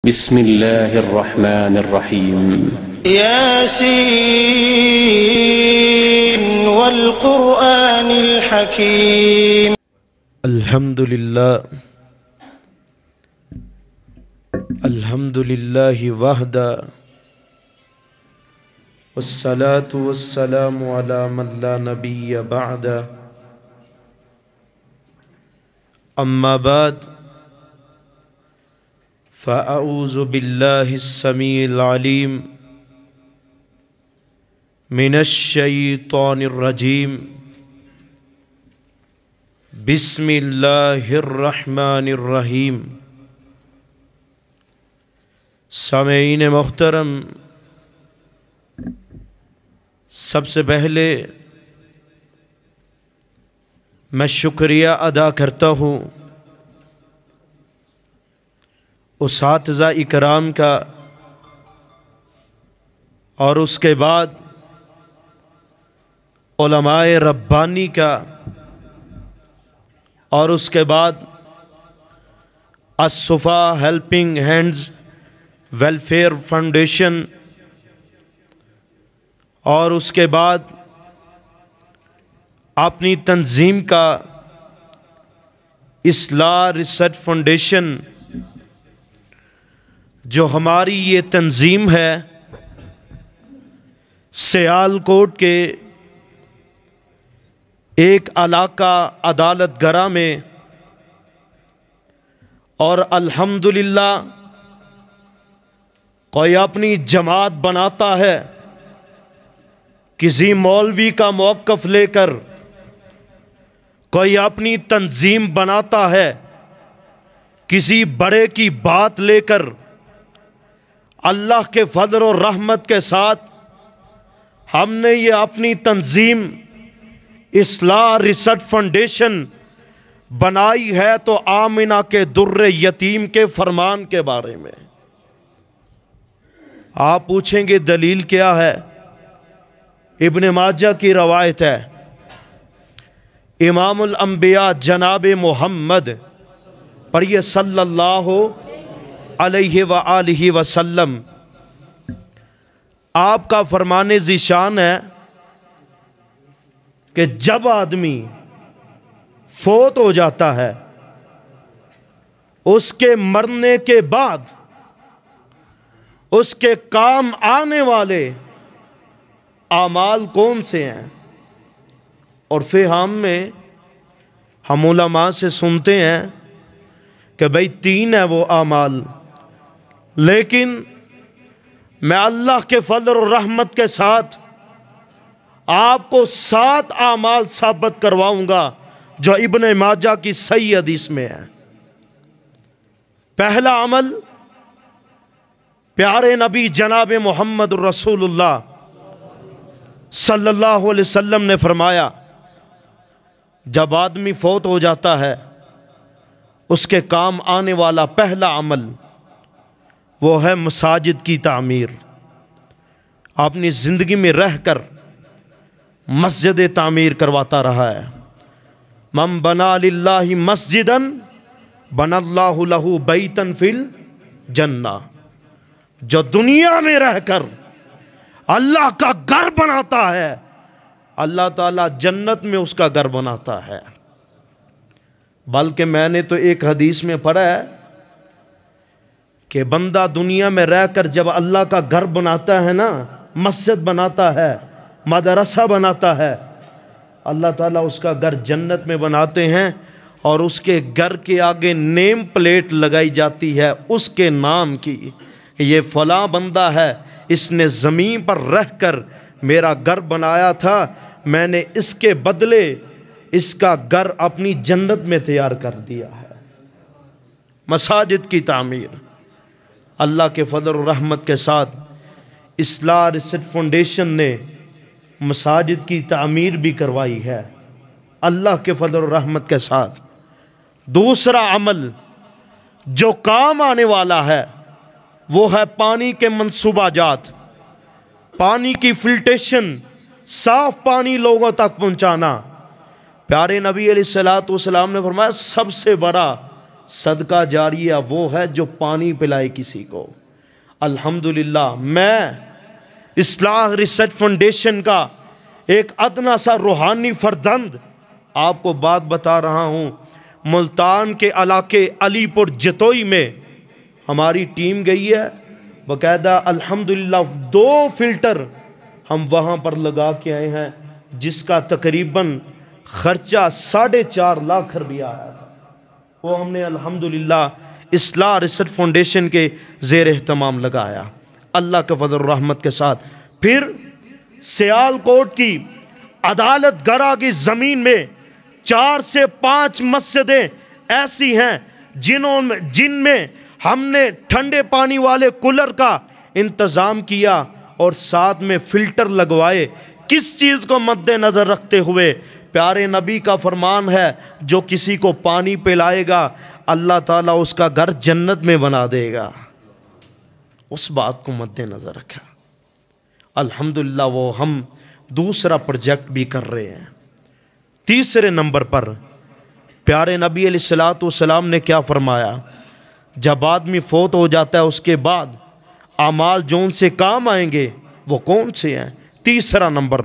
بسم الله الرحمن الرحيم ياسين والقرآن الحكيم. الحمد لله وحده والصلاة والسلام على من لا نبي بعده أما بعد فأعوذ بالله السميع العليم من الشيطان الرجيم بسم اللہ الرحمن الرحیم۔ سامعین محترم، سب سے پہلے میں شکریہ ادا کرتا ہوں اساتذہ اکرام کا، اور اس کے بعد علماء ربانی کا، اور اس کے بعد الصفا ہیلپنگ ہینڈز ویلفیئر فاؤنڈیشن، اور اس کے بعد اپنی تنظیم کا اصلاح ریسرچ فاؤنڈیشن، جو ہماری یہ تنظیم ہے سیالکوٹ کے ایک علاقہ عدالت گرہ میں، اور الحمدللہ کوئی اپنی جماعت بناتا ہے، کسی مولوی کا موقف لے کر کوئی اپنی تنظیم بناتا ہے، کسی بڑے کی بات لے کر، اللہ کے فضل و رحمت کے ساتھ ہم نے یہ اپنی تنظیم اصلاح ریسرچ فاؤنڈیشن بنائی ہے تو آمنہ کے در یتیم کے فرمان کے بارے میں۔ آپ پوچھیں گے دلیل کیا ہے؟ ابن ماجہ کی روایت ہے، امام الانبیاء جناب محمد پڑھیے صلی اللہ علیہ وآلہ وسلم، آپ کا فرمان ذیشان ہے کہ جب آدمی فوت ہو جاتا ہے، اس کے مرنے کے بعد اس کے کام آنے والے اعمال کون سے ہیں؟ اور فہم میں ہم علماء سے سنتے ہیں کہ بھئی 3 ہے وہ اعمال، لیکن میں اللہ کے فضل و رحمت کے ساتھ آپ کو 7 اعمال ثابت کرواؤں گا جو ابن ماجہ کی صحیح حدیث میں ہے۔ پہلا عمل، پیارے نبی جناب محمد رسول اللہ صلی اللہ علیہ وسلم نے فرمایا، جب آدمی فوت ہو جاتا ہے اس کے کام آنے والا پہلا عمل وہ ہے مساجد کی تعمیر۔ اپنی زندگی میں رہ کر مسجد تعمیر کرواتا رہا ہے۔ من بنا للہ مسجدا بنا اللہ لہ بیتا فی الجنہ، جو دنیا میں رہ کر اللہ کا گھر بناتا ہے، اللہ تعالیٰ جنت میں اس کا گھر بناتا ہے۔ بلکہ میں نے تو ایک حدیث میں پڑھا ہے کہ بندہ دنیا میں رہ کر جب اللہ کا گھر بناتا ہے نا، مسجد بناتا ہے، مدرسہ بناتا ہے، اللہ تعالیٰ اس کا گھر جنت میں بناتے ہیں، اور اس کے گھر کے آگے نیم پلیٹ لگائی جاتی ہے اس کے نام کی، یہ فلاں بندہ ہے، اس نے زمین پر رہ کر میرا گھر بنایا تھا، میں نے اس کے بدلے اس کا گھر اپنی جنت میں تیار کر دیا ہے۔ مساجد کی تعمیر اللہ کے فضل و رحمت کے ساتھ اصلاح ریسرچ فاؤنڈیشن نے مساجد کی تعمیر بھی کروائی ہے اللہ کے فضل و رحمت کے ساتھ۔ دوسرا عمل جو کام آنے والا ہے وہ ہے پانی کے منصوبہ جات، پانی کی فلٹریشن، صاف پانی لوگوں تک پہنچانا۔ پیارے نبی علیہ الصلوۃ والسلام نے فرمایا سب سے بڑا صدقہ جاریہ وہ ہے جو پانی پلائے کسی کو۔ الحمدللہ میں اصلاح ریسرچ فاؤنڈیشن کا ایک ادنا سا روحانی فرزند آپ کو بات بتا رہا ہوں۔ ملتان کے علاقے علی پور جتوئی میں ہماری ٹیم گئی ہے، باقاعدہ الحمدللہ 2 فلٹر ہم وہاں پر لگا کے آئے ہیں، جس کا تقریباً خرچہ 4.5 لاکھ روپیہ آیا تھا۔ وہ ہم نے الحمدللہ اصلاح ریسرچ فاؤنڈیشن کے زیر اہتمام لگایا اللہ کے فضل و رحمت کے ساتھ۔ پھر سیال کوٹ کی عدالت گرہ کی زمین میں 4 سے 5 مسجدیں ایسی ہیں جن میں ہم نے ٹھنڈے پانی والے کولر کا انتظام کیا اور ساتھ میں فلٹر لگوائے۔ کس چیز کو مد نظر رکھتے ہوئے؟ پیارے نبی کا فرمان ہے جو کسی کو پانی پلائے گا اللہ تعالیٰ اس کا گھر جنت میں بنا دے گا۔ اس بات کو مد نظر رکھا۔ الحمدللہ وہ ہم دوسرا پروجیکٹ بھی کر رہے ہیں۔ تیسرے نمبر پر پیارے نبی علیہ الصلوۃ والسلام نے کیا فرمایا؟ جب آدمی فوت ہو جاتا ہے اس کے بعد اعمال جو ان سے کام آئیں گے وہ کون سے ہیں؟ تیسرا نمبر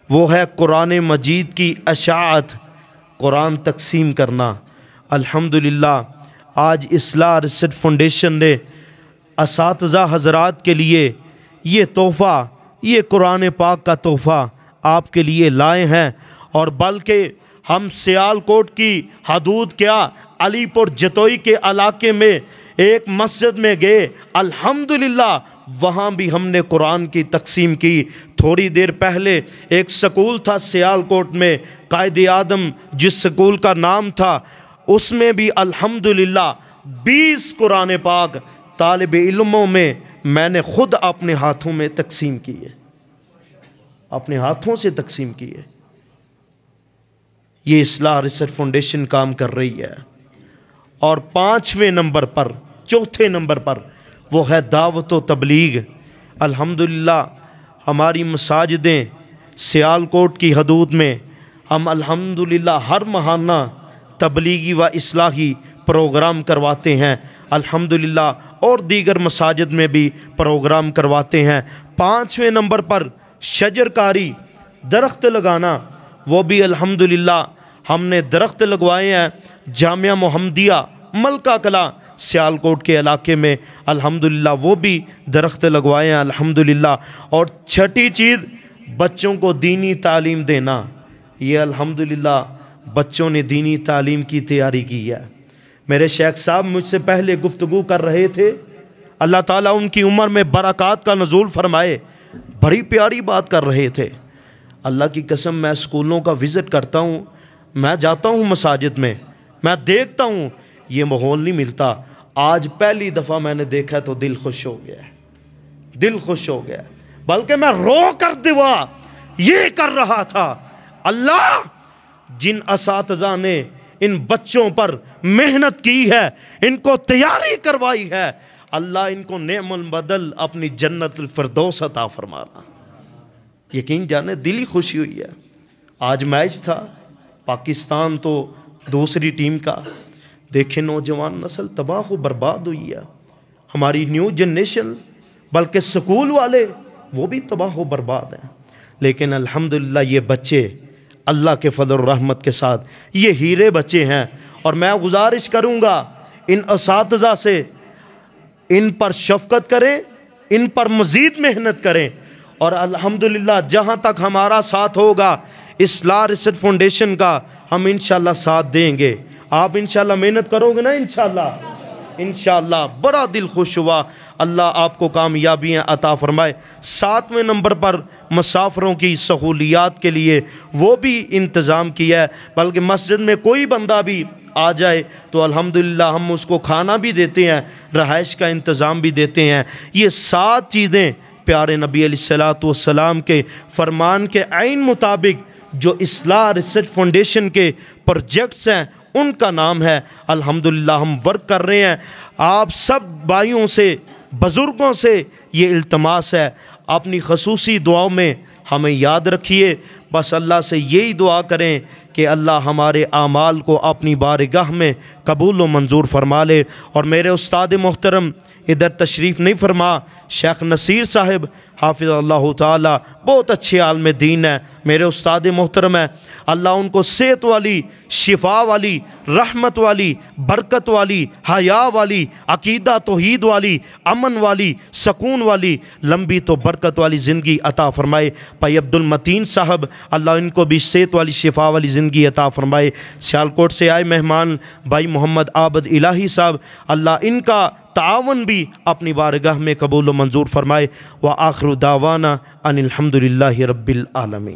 وہ ہے قرآن مجید کی اشاعت، قرآن تقسیم کرنا۔ الحمدللہ آج اصلاح ریسرچ فاؤنڈیشن نے اساتذہ حضرات کے لیے یہ تحفہ، یہ قرآن پاک کا تحفہ آپ کے لیے لائے ہیں، اور بلکہ ہم سیال کوٹ کی حدود کیا علی پور جتوئی کے علاقے میں ایک مسجد میں گئے، الحمدللہ وہاں بھی ہم نے قرآن کی تقسیم کی۔ تھوڑی دیر پہلے ایک سکول تھا سیال کوٹ میں، قائد اعظم جس سکول کا نام تھا، اس میں بھی الحمدللہ 20 قرآن پاک طالب علموں میں نے خود اپنے ہاتھوں میں تقسیم کیے، اپنے ہاتھوں سے تقسیم کیے۔ یہ اصلاح ریسرچ فاؤنڈیشن کام کر رہی ہے۔ اور 5ویں نمبر پر، چوتھے نمبر پر وہ ہے دعوت و تبلیغ۔ الحمدللہ ہماری مساجدیں سیال کوٹ کی حدود میں ہم الحمدللہ ہر ماہانہ تبلیغی و اصلاحی پروگرام کرواتے ہیں الحمدللہ، اور دیگر مساجد میں بھی پروگرام کرواتے ہیں۔ 5ویں نمبر پر شجر کاری، درخت لگانا، وہ بھی الحمدللہ ہم نے درخت لگوائے ہیں جامعہ محمدیہ ملکہ کلا سیال کوٹ کے علاقے میں، الحمدللہ وہ بھی درخت لگوائے ہیں الحمدللہ۔ اور چھٹی چیز بچوں کو دینی تعلیم دینا، یہ الحمدللہ بچوں نے دینی تعلیم کی تیاری کی ہے۔ میرے شیخ صاحب مجھ سے پہلے گفتگو کر رہے تھے، اللہ تعالیٰ ان کی عمر میں برکات کا نزول فرمائے، بڑی پیاری بات کر رہے تھے۔ اللہ کی قسم میں اسکولوں کا وزٹ کرتا ہوں، میں جاتا ہوں مساجد میں، میں دیکھتا ہوں یہ ماحول نہیں ملتا۔ آج پہلی دفعہ میں نے دیکھا تو دل خوش ہو گیا، دل خوش ہو گیا، بلکہ میں رو کر دعا یہ کر رہا تھا، اللہ جن اساتذہ نے ان بچوں پر محنت کی ہے، ان کو تیاری کروائی ہے، اللہ ان کو نعم البدل اپنی جنت الفردوس عطا فرمانا۔ یقین جانے دلی خوشی ہوئی ہے۔ آج میچ تھا پاکستان تو دوسری ٹیم کا، دیکھیں نوجوان نسل تباہ و برباد ہوئی ہے، ہماری نیو جنریشن، بلکہ سکول والے وہ بھی تباہ و برباد ہیں۔ لیکن الحمدللہ یہ بچے اللہ کے فضل و رحمت کے ساتھ یہ ہیرے بچے ہیں، اور میں گزارش کروں گا ان اساتذہ سے، ان پر شفقت کریں، ان پر مزید محنت کریں، اور الحمدللہ جہاں تک ہمارا ساتھ ہوگا اصلاح ریسرچ فاؤنڈیشن کا ہم انشاءاللہ ساتھ دیں گے۔ آپ انشاءاللہ محنت کرو گے نا انشاءاللہ بڑا دل خوش ہوا، اللہ آپ کو کامیابیاں عطا فرمائے۔ 7ویں نمبر پر مسافروں کی سہولیات کے لیے وہ بھی انتظام کیا ہے، بلکہ مسجد میں کوئی بندہ بھی آ جائے تو الحمدللہ ہم اس کو کھانا بھی دیتے ہیں، رہائش کا انتظام بھی دیتے ہیں۔ یہ 7 چیزیں پیارے نبی علیہ الصلوۃ والسلام کے فرمان کے عین مطابق جو اصلاح ریسرچ فاؤنڈیشن کے پروجیکٹس ہیں ان کا نام ہے، الحمدللہ ہم ورک کر رہے ہیں۔ آپ سب بھائیوں سے، بزرگوں سے یہ التماس ہے، اپنی خصوصی دعاؤں میں ہمیں یاد رکھیے، بس اللہ سے یہی دعا کریں کہ اللہ ہمارے اعمال کو اپنی بارگاہ میں قبول و منظور فرما لے۔ اور میرے استاد محترم ادھر تشریف نہیں فرما، شیخ نصیر صاحب حافظ اللہ تعالی، بہت اچھے عالم دین ہیں، میرے استاد محترم ہیں، اللہ ان کو صحت والی، شفا والی، رحمت والی، برکت والی، حیا والی، عقیدہ توحید والی، امن والی، سکون والی، لمبی تو برکت والی زندگی عطا فرمائے۔ بھائی عبد المتین صاحب، اللہ ان کو بھی صحت والی، شفا والی زندگی عطا فرمائے۔ سیالکوٹ سے آئے مہمان بھائی محمد عابد الہی صاحب، اللہ ان کا تعاون بھی اپنی بارگاہ میں قبول و منظور فرمائے۔ وآخر دعوانا ان الحمد للہ رب العالمین۔